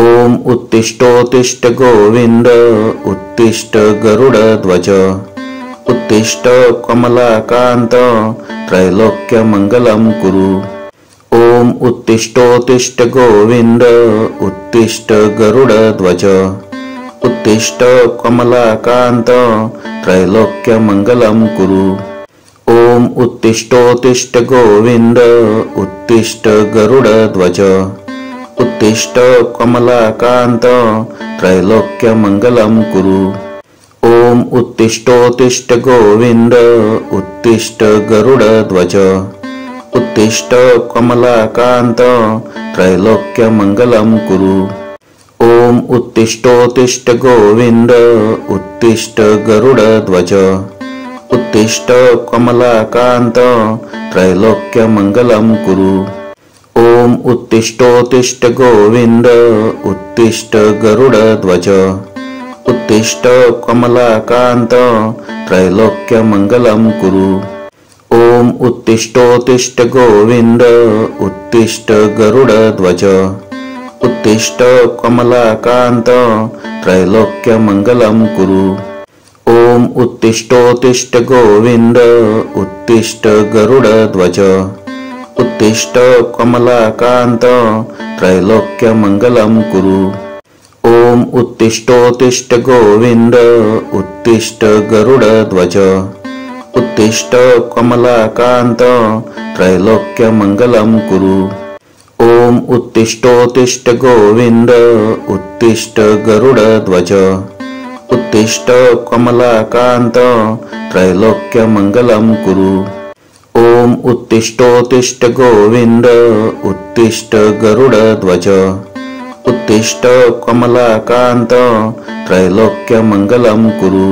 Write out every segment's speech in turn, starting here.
ओम उत्तिष्ठोत्तिष्ठ गोविंद उत्तिष्ठ गरुडध्वज उत्तिष्ठ कमलाकांत त्रैलोक्यमंगलं कुरु। ओम उत्तिष्ठोत्तिष्ठ गोविंद उत्तिष्ठ गरुडध्वज उत्तिष्ठ कमलाकांत त्रैलोक्यमंगलं कुरु। ओम उत्तिष्ठोत्तिष्ठ गोविंद उत्तिष्ठ गरुडध्वज उत्तिष्ठ कमलाकांत त्रैलोक्यमंगलं कुरु। ओम उत्तिष्ठोत्तिष्ठ गोविंद उत्तिष्ठ गरुडध्वज उत्तिष्ठ कमलाकांत त्रैलोक्यमंगलं कुरु। ओम उत्तिष्ठोत्तिष्ठ गोविंद उत्तिष्ठ गरुडध्वज उत्तिष्ठ कमलाकांत त्रैलोक्यमंगलं कुरु। ओम उत्तिष्ठोत्तिष्ठ गोविंद उत्तिष्ठ गरुडध्वज उत्तिष्ठ कमलाकांत त्रैलोक्यमंगलं कुरु। ओम उत्तिष्ठोत्तिष्ठ गोविंद उत्तिष्ठ गरुडध्वज उत्तिष्ठ कमलाकांत त्रैलोक्यमंगलं कुरु। ओम उत्तिष्ठोत्तिष्ठ गोविंद उत्तिष्ठ गरुडध्वज उत्तिष्ठ कमलाकांत त्रैलोक्यमंगलं कुरु। ओम उत्तिष्ठोत्तिष्ठ गोविंद उत्तिष्ठ गरुडध्वज उत्तिष्ठ कमलाकांत त्रैलोक्यमंगलं कुरु। ओम उत्तिष्ठोत्तिष्ठ गोविंद उत्तिष्ठ गरुडध्वज उत्तिष्ठ कमलाकांत त्रैलोक्यमंगलं कुरु। ओम उत्तिष्ठोत्तिष्ठ गोविंद उत्तिष्ठ गरुडध्वज उत्तिष्ठ कमलाकांत त्रैलोक्यमंगलं कुरु।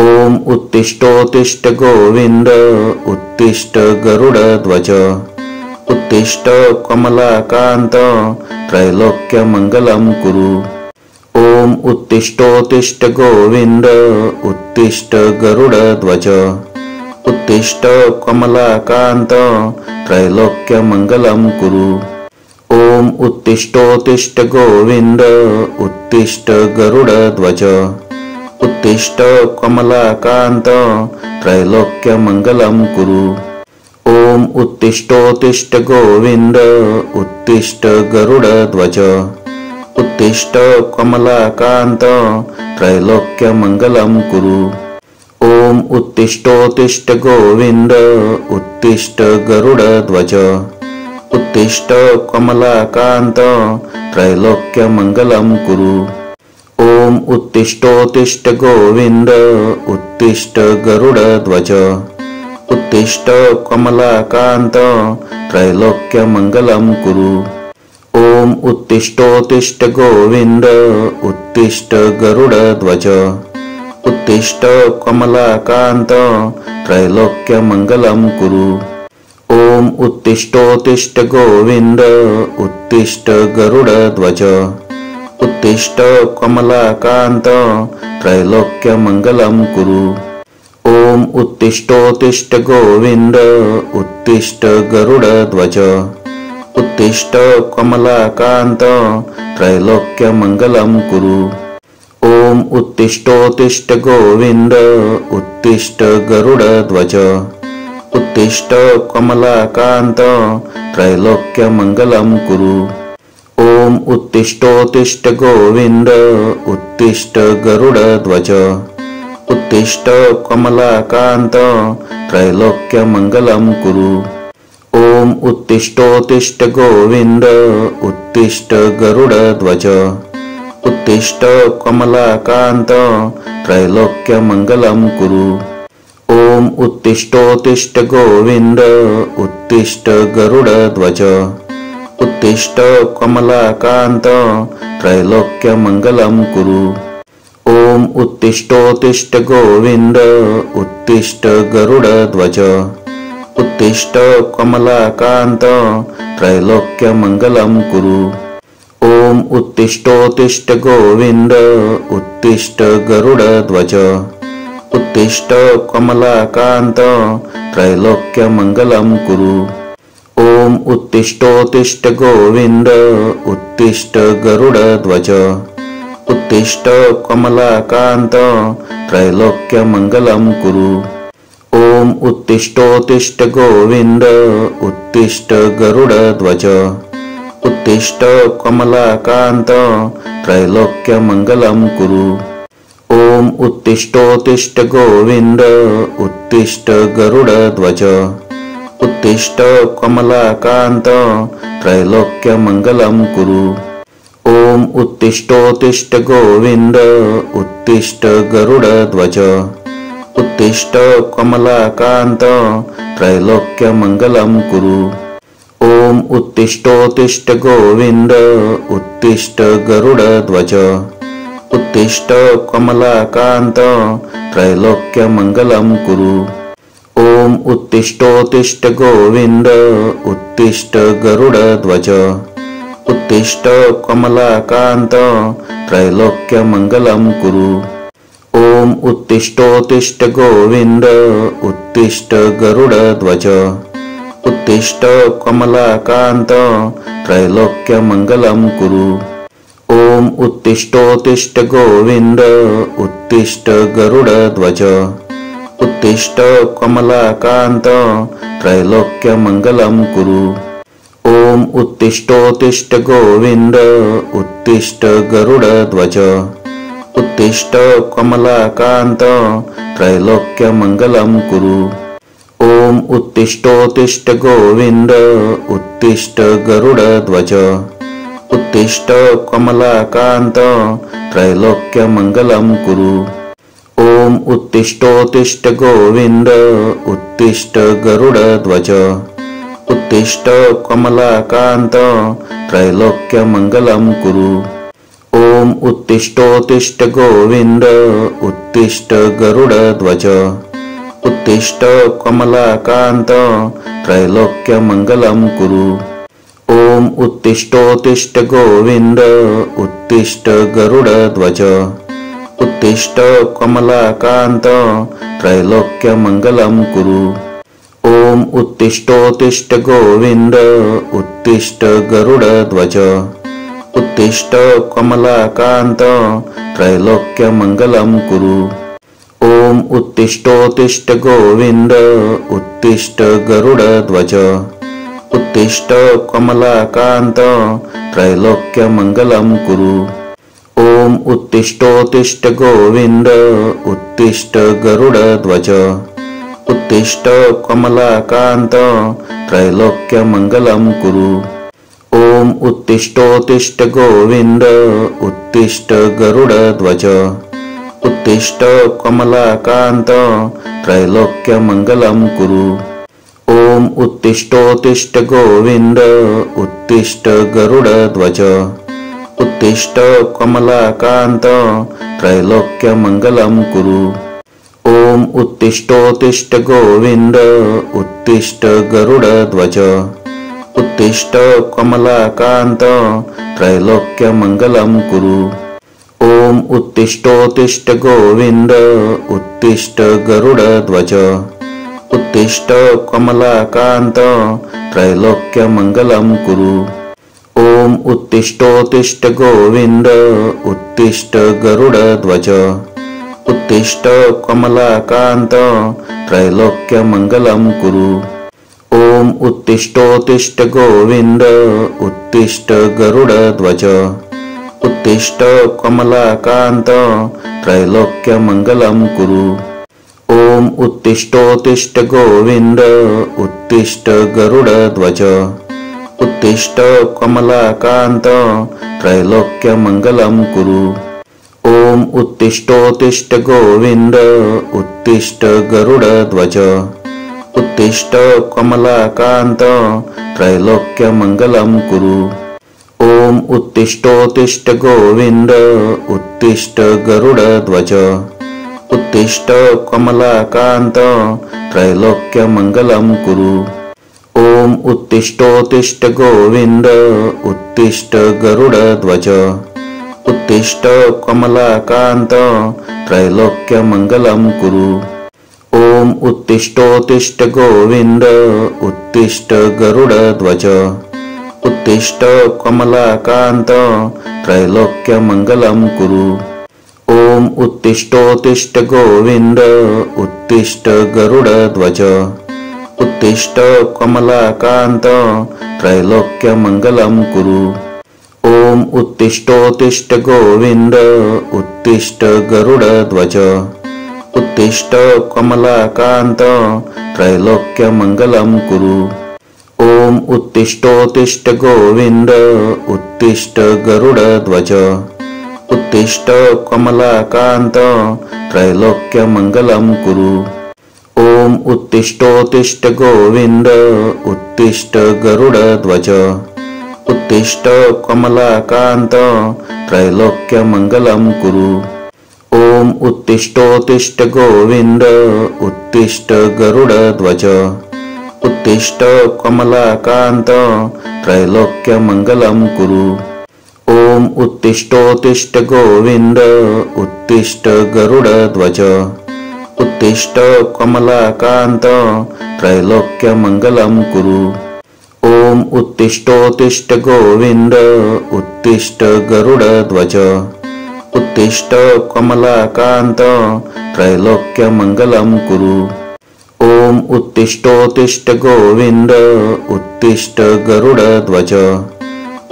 ओम उत्तिष्ठोत्तिष्ठ गोविंद उत्तिष्ठ गरुडध्वज उत्तिष्ठ कमलाकांत त्रैलोक्यमंगलं कुरु। ओम उत्तिष्ठोत्तिष्ठ गोविंद उत्तिष्ठ गरुडध्वज उत्तिष्ठ कमलाकांत त्रैलोक्यमंगलं कुरु। ओम उत्तिष्ठोत्तिष्ठ गोविंद उत्तिष्ठ गरुडध्वज उत्तिष्ठ कमलाकांत त्रैलोक्यमंगलं कुरु। ओम उत्तिष्ठोत्तिष्ठ गोविंद उत्तिष्ठ गरुडध्वज उत्तिष्ठ कमलाकांत त्रैलोक्यमंगलं कुरु। ओम उत्तिष्ठोत्तिष्ठ गोविंद उत्तिष्ठ गरुडध्वज उत्तिष्ठ कमलाकांत त्रैलोक्यमंगलं कुरु। ओम उत्तिष्ठोत्तिष्ठ गोविंद उत्तिष्ठ गरुडध्वज उत्तिष्ठ कमलाकांत त्रैलोक्यमंगलं कुरु। ओम उत्तिष्ठोत्तिष्ठ गोविंद उत्तिष्ठ गरुडध्वज उत्तिष्ठ कमलाकांत त्रैलोक्यमंगलं कुरु। ओम उत्तिष्ठोत्तिष्ठ गोविंद उत्तिष्ठ गरुडध्वज उत्तिष्ठ कमलाकांत त्रैलोक्यमंगलं कुरु। ओम उत्तिष्ठोत्तिष्ठ गोविंद उत्तिष्ठ गरुडध्वज उत्तिष्ठ कमलाकांत त्रैलोक्यमंगलं कुरु। ओम उत्तिष्ठोत्तिष्ठ गोविंद उत्तिष्ठ गरुडध्वज उत्तिष्ठ कमलाकांत त्रैलोक्यमंगलं कुरु। ओम उत्तिष्ठोत्तिष्ठ गोविंद उत्तिष्ठ गरुडध्वज उत्तिष्ठ कमलाकांत त्रैलोक्यमंगलं कुरु। ओम उत्तिष्ठोत्तिष्ठ गोविंद उत्तिष्ठ गरुडध्वज उत्तिष्ठ कमलाकांत त्रैलोक्यमंगलं कुरु। ओम उत्तिष्ठोत्तिष्ठ गोविंद उत्तिष्ठ गरुडध्वज उत्तिष्ठ कमलाकांत त्रैलोक्यमंगलं कुरु। ओम उत्तिष्ठोत्तिष्ठ गोविंद उत्तिष्ठ गरुडध्वज उत्तिष्ठ कमलाकांत त्रैलोक्यमंगलं कुरु। ओम उत्तिष्ठोत्तिष्ठ गोविंद उत्तिष्ठ गरुडध्वज उत्तिष्ठ कमलाकांत त्रैलोक्यमंगलं कुरु। ॐ उत्तिष्ठोत्तिष्ठ गोविन्द उत्तिष्ठ गरुडध्वज उत्तिष्ठ कमलाकान्त त्रैलोक्यमङ्गलं कुरु। ॐ उत्तिष्ठोत्तिष्ठ गोविन्द उत्तिष्ठ गरुडध्वज उत्तिष्ठ कमलाकान्त त्रैलोक्यमङ्गलं कुरु। ॐ उत्तिष्ठोत्तिष्ठ गोविन्द उत्तिष्ठ गरुडध्वज उत्तिष्ठ कमलाकान्त त्रैलोक्यमङ्गलं कुरु। ॐ उत्तिष्ठोत्तिष्ठ गोविन्द उत्तिष्ठ गरुडध्वज उत्तिष्ठ कमलाकान्त त्रैलोक्यमङ्गलं कुरु। ॐ उत्तिष्ठोत्तिष्ठ गोविन्द उत्तिष्ठ गरुडध्वज उत्तिष्ठ कमलाकान्त त्रैलोक्यमङ्गलं कुरु। ॐ उत्तिष्ठोत्तिष्ठ गोविन्द उत्तिष्ठ गरुडध्वज उत्तिष्ठ कमलाकान्त त्रैलोक्यमङ्गलं कुरु। ॐ उत्तिष्ठोत्तिष्ठ गोविन्द उत्तिष्ठ गरुडध्वज उत्तिष्ठ कमलाकान्त त्रैलोक्यमङ्गलं कुरु। ॐ उत्तिष्ठोत्तिष्ठ गोविन्द उत्तिष्ठ गरुडध्वज उत्तिष्ठ कमलाकान्त त्रैलोक्यमङ्गलं कुरु। ॐ उत्तिष्ठोत्तिष्ठ गोविन्द उत्तिष्ठ गरुडध्वज उत्तिष्ठ कमलाकान्त त्रैलोक्यमङ्गलं कुरु। ॐ उत्तिष्ठोत्तिष्ठ गोविन्द उत्तिष्ठ गरुडध्वज उत्तिष्ठ कमलाकान्त त्रैलोक्यमङ्गलं कुरु। ॐ उत्तिष्ठोत्तिष्ठ गोविन्द उत्तिष्ठ गरुडध्वज उत्तिष्ठ कमलाकान्त त्रैलोक्यमङ्गलं कुरु। ॐ उत्तिष्ठोत्तिष्ठ गोविन्द उत्तिष्ठ गरुडध्वज उत्तिष्ठ कमलाकान्त त्रैलोक्यमङ्गलं कुरु। ॐ उत्तिष्ठोत्तिष्ठ गोविन्द उत्तिष्ठ गरुडध्वज उत्तिष्ठ कमलाकान्त त्रैलोक्यमङ्गलं कुरु। ॐ उत्तिष्ठोत्तिष्ठ गोविन्द उत्तिष्ठ गरुडध्वज उत्तिष्ठ कमलाकान्त त्रैलोक्यमङ्गलं कुरु। ॐ उत्तिष्ठोत्तिष्ठ गोविन्द उत्तिष्ठ गरुडध्वज उत्तिष्ठ कमलाकान्त त्रैलोक्यमङ्गलं कुरु। ॐ उत्तिष्ठोत्तिष्ठ गोविन्द उत्तिष्ठ गरुडध्वज उत्तिष्ठ कमलाकान्त त्रैलोक्यमङ्गलं कुरु। ॐ उत्तिष्ठोत्तिष्ठ गोविन्द उत्तिष्ठ गरुडध्वज उत्तिष्ठ कमलाकान्त त्रैलोक्यमङ्गलं कुरु। ॐ उत्तिष्ठोत्तिष्ठ गोविन्द उत्तिष्ठ गरुडध्वज उत्तिष्ठ कमलाकान्त त्रैलोक्यमङ्गलं कुरु। ॐ उत्तिष्ठोत्तिष्ठ गोविन्द उत्तिष्ठ गरुडध्वज उत्तिष्ठ कमलाकान्त त्रैलोक्यमङ्गलं कुरु। ॐ उत्तिष्ठोत्तिष्ठ गोविन्द उत्तिष्ठ गरुडध्वज उत्तिष्ठ कमलाकान्त त्रैलोक्यमङ्गलं कुरु। ॐ उत्तिष्ठोत्तिष्ठ गोविन्द उत्तिष्ठ गरुडध्वज उत्तिष्ठ कमलाकान्त त्रैलोक्यमङ्गलं कुरु। ॐ उत्तिष्ठोत्तिष्ठ गोविन्द उत्तिष्ठ गरुडध्वज उत्तिष्ठ कमलाकान्त त्रैलोक्यमङ्गलं कुरु। ॐ उत्तिष्ठोत्तिष्ठ गोविन्द उत्तिष्ठ गरुडध्वज उत्तिष्ठ कमलाकान्त त्रैलोक्यमङ्गलं कुरु। ॐ उत्तिष्ठोत्तिष्ठ गोविन्द उत्तिष्ठ गरुडध्वज उत्तिष्ठ कमलाकान्त त्रैलोक्यमङ्गलं कुरु। ॐ उत्तिष्ठोत्तिष्ठ गोविन्द उत्तिष्ठ गरुडध्वज उत्तिष्ठ कमलाकान्त त्रैलोक्यमङ्गलं कुरु। ॐ उत्तिष्ठोत्तिष्ठ गोविन्द उत्तिष्ठ गरुडध्वज उत्तिष्ठ कमलाकान्त त्रैलोक्यमङ्गलं कुरु। ॐ उत्तिष्ठोत्तिष्ठ गोविन्द उत्तिष्ठ गरुडध्वज उत्तिष्ठ कमलाकान्त त्रैलोक्यमङ्गलं कुरु। ॐ उत्तिष्ठोत्तिष्ठ गोविन्द उत्तिष्ठ गरुडध्वज उत्तिष्ठ कमलाकान्त त्रैलोक्यमङ्गलं कुरु। ॐ उत्तिष्ठोत्तिष्ठ गोविन्द उत्तिष्ठ गरुडध्वज उत्तिष्ठ कमलाकान्त त्रैलोक्यमङ्गलं कुरु। ॐ उत्तिष्ठोत्तिष्ठ गोविन्द उत्तिष्ठ गरुडध्वज उत्तिष्ठ कमलाकान्त त्रैलोक्यमङ्गलं कुरु। ॐ उत्तिष्ठोत्तिष्ठ गोविन्द उत्तिष्ठ गरुडध्वज उत्तिष्ठ कमलाकान्त त्रैलोक्यमङ्गलं कुरु। ॐ उत्तिष्ठोत्तिष्ठ गोविन्द उत्तिष्ठ गरुडध्वज उत्तिष्ठ कमलाकान्त त्रैलोक्यमङ्गलं कुरु। ॐ उत्तिष्ठोत्तिष्ठ गोविन्द उत्तिष्ठ गरुडध्वज उत्तिष्ठ कमलाकान्त त्रैलोक्यमङ्गलं कुरु। ॐ उत्तिष्ठोत्तिष्ठ गोविन्द उत्तिष्ठ गरुडध्वज उत्तिष्ठ कमलाकान्त त्रैलोक्यमङ्गलं कुरु। ॐ उत्तिष्ठोत्तिष्ठ गोविन्द उत्तिष्ठ गरुडध्वज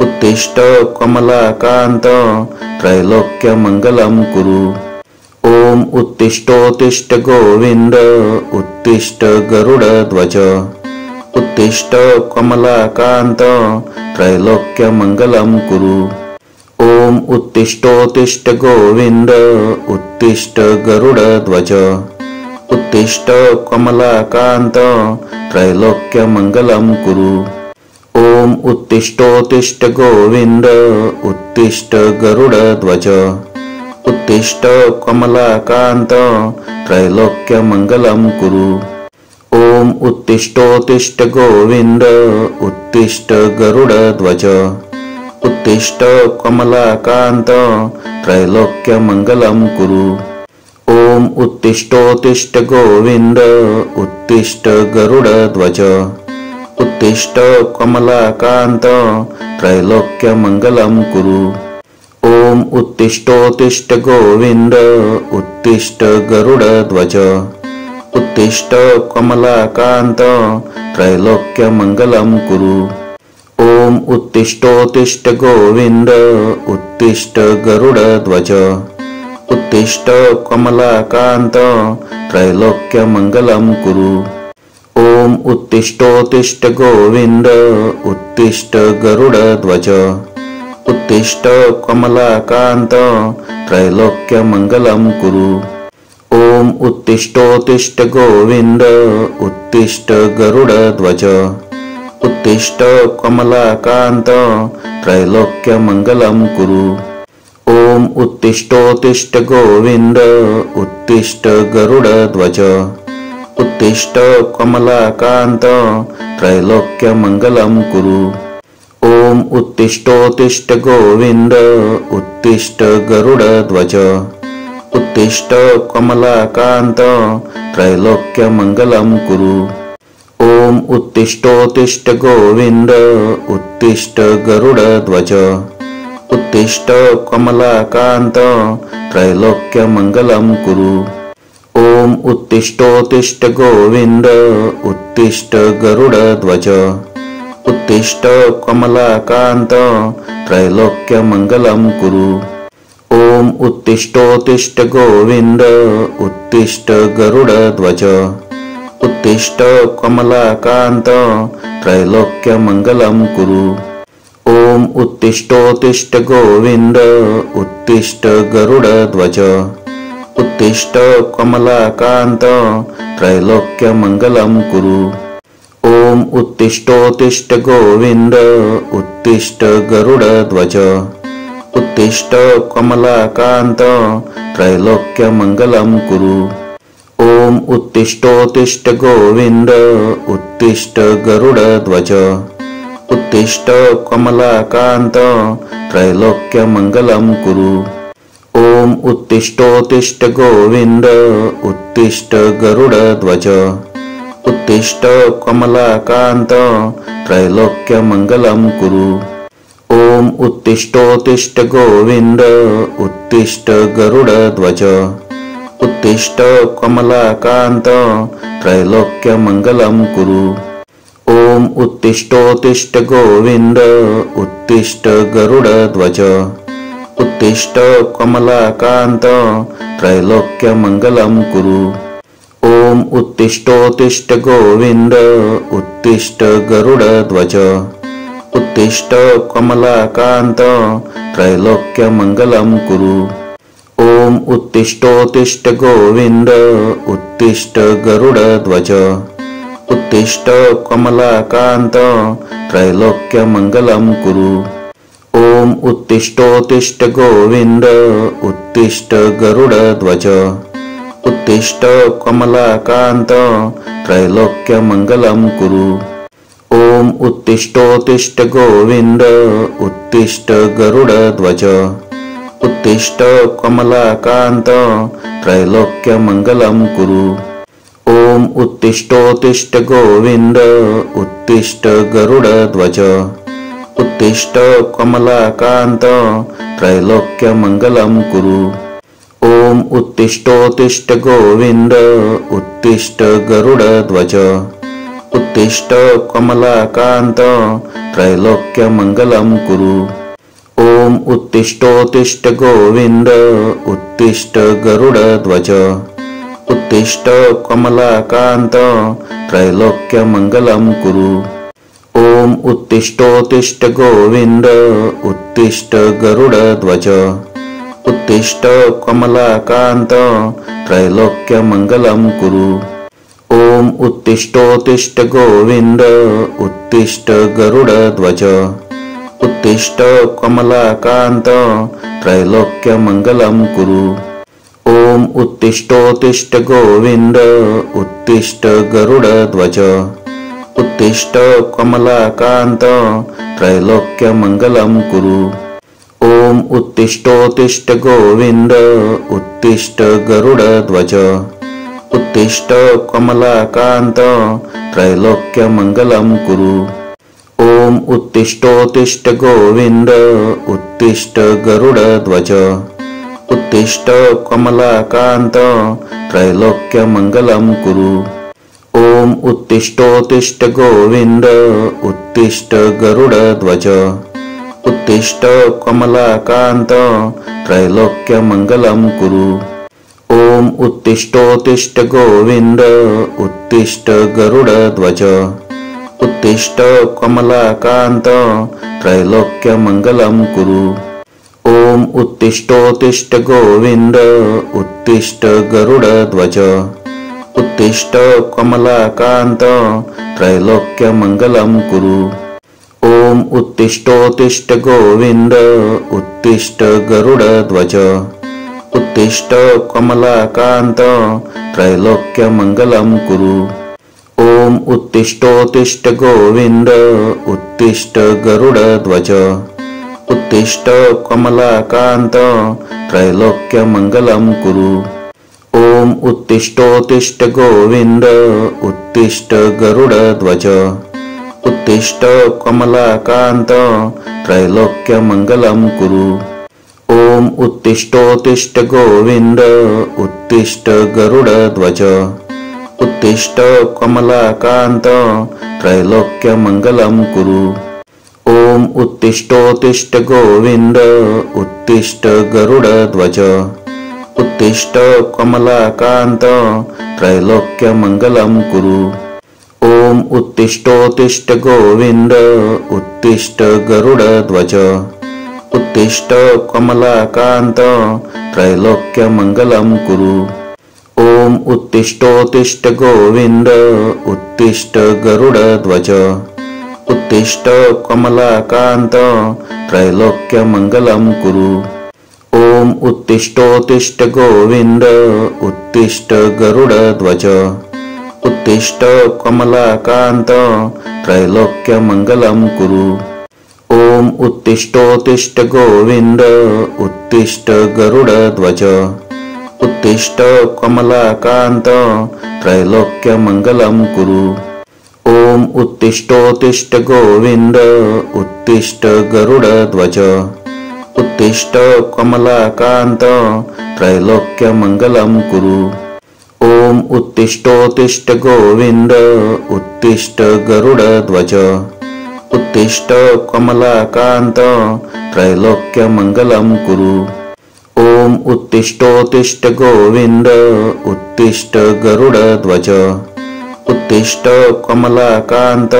उत्तिष्ठ कमलाकान्त त्रैलोक्यमङ्गलं कुरु। ॐ उत्तिष्ठोत्तिष्ठ गोविन्द उत्तिष्ठ गरुडध्वज उत्तिष्ठ कमलाकान्त त्रैलोक्यमङ्गलं कुरु। ॐ उत्तिष्ठोत्तिष्ठ गोविन्द उत्तिष्ठ गरुडध्वज उत्तिष्ठ कमलाकान्त त्रैलोक्यमङ्गलं कुरु। ॐ उत्तिष्ठोत्तिष्ठ गोविन्द उत्तिष्ठ गरुडध्वज उत्तिष्ठ कमलाकान्त त्रैलोक्यमङ्गलं कुरु। ॐ उत्तिष्ठोत्तिष्ठ गोविन्द उत्तिष्ठ गरुडध्वज उत्तिष्ठ कमलाकान्त त्रैलोक्यमङ्गलं कुरु। ॐ उत्तिष्ठोत्तिष्ठ गोविन्द उत्तिष्ठ गरुडध्वज उत्तिष्ठ कमलाकान्त त्रैलोक्यमङ्गलं कुरु। ॐ उत्तिष्ठोत्तिष्ठ गोविन्द उत्तिष्ठ गरुडध्वज उत्तिष्ठ कमलाकान्त त्रैलोक्यमङ्गलं कुरु। ॐ उत्तिष्ठोत्तिष्ठ गोविन्द उत्तिष्ठ गरुडध्वज उत्तिष्ठ कमलाकान्त त्रैलोक्यमङ्गलं कुरु। ॐ उत्तिष्ठोत्तिष्ठ गोविन्द उत्तिष्ठ गरुडध्वज उत्तिष्ठ कमलाकान्त त्रैलोक्यमङ्गलं कुरु। ॐ उत्तिष्ठोत्तिष्ठ गोविन्द उत्तिष्ठ गरुडध्वज उत्तिष्ठ कमलाकान्त त्रैलोक्यमङ्गलं कुरु। ॐ उत्तिष्ठोत्तिष्ठ गोविन्द उत्तिष्ठ गरुडध्वज उत्तिष्ठ कमलाकान्त त्रैलोक्यमङ्गलं कुरु। ॐ उत्तिष्ठोत्तिष्ठ गोविन्द उत्तिष्ठ गरुडध्वज उत्तिष्ठ कमलाकान्त त्रैलोक्यमङ्गलं कुरु। ॐ उत्तिष्ठोत्तिष्ठ गोविन्द उत्तिष्ठ गरुडध्वज उत्तिष्ठ कमलाकान्त त्रैलोक्यमङ्गलं कुरु। ॐ उत्तिष्ठोत्तिष्ठ गोविन्द उत्तिष्ठ गरुडध्वज उत्तिष्ठ कमलाकान्त त्रैलोक्यमङ्गलं कुरु। ॐ उत्तिष्ठोत्तिष्ठ गोविन्द उत्तिष्ठ गरुडध्वज उत्तिष्ठ कमलाकान्त त्रैलोक्यमङ्गलं कुरु। ॐ उत्तिष्ठोत्तिष्ठ गोविन्द उत्तिष्ठ गरुडध्वज उत्तिष्ठ कमलाकान्त त्रैलोक्यमङ्गलं कुरु। ॐ उत्तिष्ठोत्तिष्ठ गोविन्द उत्तिष्ठ गरुडध्वज उत्तिष्ठ कमलाकान्त त्रैलोक्यमङ्गलं कुरु। ॐ उत्तिष्ठोत्तिष्ठ गोविन्द उत्तिष्ठ गरुडध्वज उत्तिष्ठ कमलाकान्त त्रैलोक्यमङ्गलं कुरु। ॐ उत्तिष्ठोत्तिष्ठ गोविन्द उत्तिष्ठ गरुडध्वज उत्तिष्ठ कमलाकान्त त्रैलोक्यमङ्गलं कुरु। ॐ उत्तिष्ठोत्तिष्ठ गोविन्द उत्तिष्ठ गरुडध्वज उत्तिष्ठ कमलाकान्त त्रैलोक्यमङ्गलं कुरु। ॐ उत्तिष्ठोत्तिष्ठ गोविन्द उत्तिष्ठ गरुडध्वज उत्तिष्ठ कमलाकान्त त्रैलोक्यमङ्गलं कुरु। ॐ उत्तिष्ठोत्तिष्ठ गोविन्द उत्तिष्ठ गरुडध्वज उत्तिष्ठ कमलाकान्त त्रैलोक्यमङ्गलं कुरु। ॐ उत्तिष्ठोत्तिष्ठ गोविन्द उत्तिष्ठ गरुडध्वज उत्तिष्ठ कमलाकान्त त्रैलोक्यमङ्गलं कुरु। ॐ उत्तिष्ठोत्तिष्ठ गोविन्द उत्तिष्ठ गरुडध्वज उत्तिष्ठ कमलाकान्त त्रैलोक्यमङ्गलं कुरु। ॐ उत्तिष्ठोत्तिष्ठ गोविन्द उत्तिष्ठ गरुडध्वज उत्तिष्ठ कमलाकान्त त्रैलोक्यमङ्गलं कुरु। ॐ उत्तिष्ठोत्तिष्ठ गोविन्द उत्तिष्ठ गरुडध्वज उत्तिष्ठ कमलाकान्त त्रैलोक्यमङ्गलं कुरु। ॐ उत्तिष्ठोत्तिष्ठ गोविन्द उत्तिष्ठ गरुडध्वज उत्तिष्ठ कमलाकान्त त्रैलोक्यमङ्गलं कुरु। ॐ उत्तिष्ठोत्तिष्ठ गोविन्द उत्तिष्ठ गरुडध्वज उत्तिष्ठ कमलाकान्त त्रैलोक्यमङ्गलं कुरु। ॐ उत्तिष्ठोत्तिष्ठ गोविन्द उत्तिष्ठ गरुडध्वज उत्तिष्ठ कमलाकान्त त्रैलोक्यमङ्गलं कुरु। ॐ उत्तिष्ठोत्तिष्ठ गोविन्द उत्तिष्ठ गरुडध्वज उत्तिष्ठ कमलाकान्त त्रैलोक्यमङ्गलं कुरु। ॐ उत्तिष्ठोत्तिष्ठ गोविन्द उत्तिष्ठ गरुडध्वज उत्तिष्ठ कमलाकान्त त्रैलोक्यमङ्गलं कुरु। ॐ उत्तिष्ठोत्तिष्ठ गोविन्द उत्तिष्ठ गरुडध्वज उत्तिष्ठ कमलाकान्त त्रैलोक्यमङ्गलं कुरु। ॐ उत्तिष्ठोत्तिष्ठ गोविन्द उत्तिष्ठ गरुडध्वज उत्तिष्ठ कमलाकान्त त्रैलोक्यमङ्गलं कुरु। ॐ उत्तिष्ठोत्तिष्ठ गोविन्द उत्तिष्ठ गरुडध्वज उत्तिष्ठ कमलाकान्त त्रैलोक्यमङ्गलं कुरु। ॐ उत्तिष्ठोत्तिष्ठ गोविन्द उत्तिष्ठ गरुडध्वज उत्तिष्ठ कमलाकान्त त्रैलोक्यमङ्गलं कुरु। ॐ उत्तिष्ठोत्तिष्ठ गोविन्द उत्तिष्ठ गरुडध्वज उत्तिष्ठ कमलाकान्त त्रैलोक्यमङ्गलं कुरु। ॐ उत्तिष्ठोत्तिष्ठ गोविन्द उत्तिष्ठ गरुडध्वज उत्तिष्ठ कमलाकान्त त्रैलोक्यमङ्गलं कुरु। ॐ उत्तिष्ठोत्तिष्ठ गोविन्द उत्तिष्ठ गरुडध्वज उत्तिष्ठ कमलाकान्त त्रैलोक्यमङ्गलं कुरु। ॐ उत्तिष्ठोत्तिष्ठ गोविन्द उत्तिष्ठ गरुडध्वज उत्तिष्ठ कमलाकान्त त्रैलोक्यमङ्गलं कुरु। ॐ उत्तिष्ठोत्तिष्ठ गोविन्द उत्तिष्ठ गरुडध्वज उत्तिष्ठ कमलाकान्त त्रैलोक्यमङ्गलं कुरु। ॐ उत्तिष्ठोत्तिष्ठ गोविन्द उत्तिष्ठ गरुडध्वज उत्तिष्ठ कमलाकान्त त्रैलोक्यमङ्गलं कुरु। ॐ उत्तिष्ठोत्तिष्ठ गोविन्द उत्तिष्ठ गरुडध्वज उत्तिष्ठ कमलाकान्त त्रैलोक्यमङ्गलं कुरु। ॐ उत्तिष्ठोत्तिष्ठ गोविन्द उत्तिष्ठ गरुडध्वज उत्तिष्ठ कमलाकान्त त्रैलोक्यमङ्गलं कुरु। ॐ उत्तिष्ठोत्तिष्ठ गोविन्द उत्तिष्ठ गरुडध्वज उत्तिष्ठ कमलाकान्त त्रैलोक्यमङ्गलं कुरु। ॐ ॐ उत्तिष्ठोत्तिष्ठ गोविन्द उत्तिष्ठ गरुडध्वज उत्तिष्ठ कमलाकान्त त्रैलोक्यमङ्गलं कुरु। ॐ उत्तिष्ठोत्तिष्ठ गोविन्द उत्तिष्ठ गरुडध्वज उत्तिष्ठ कमलाकान्त त्रैलोक्यमङ्गलं कुरु। ॐ उत्तिष्ठोत्तिष्ठ गोविन्द उत्तिष्ठ गरुडध्वज उत्तिष्ठ कमलाकान्त त्रैलोक्यमङ्गलं कुरु। ॐ उत्तिष्ठोत्तिष्ठ गोविन्द उत्तिष्ठ गरुडध्वज उत्तिष्ठ कमलाकान्त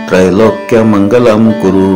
त्रैलोक्यमङ्गलं कुरु।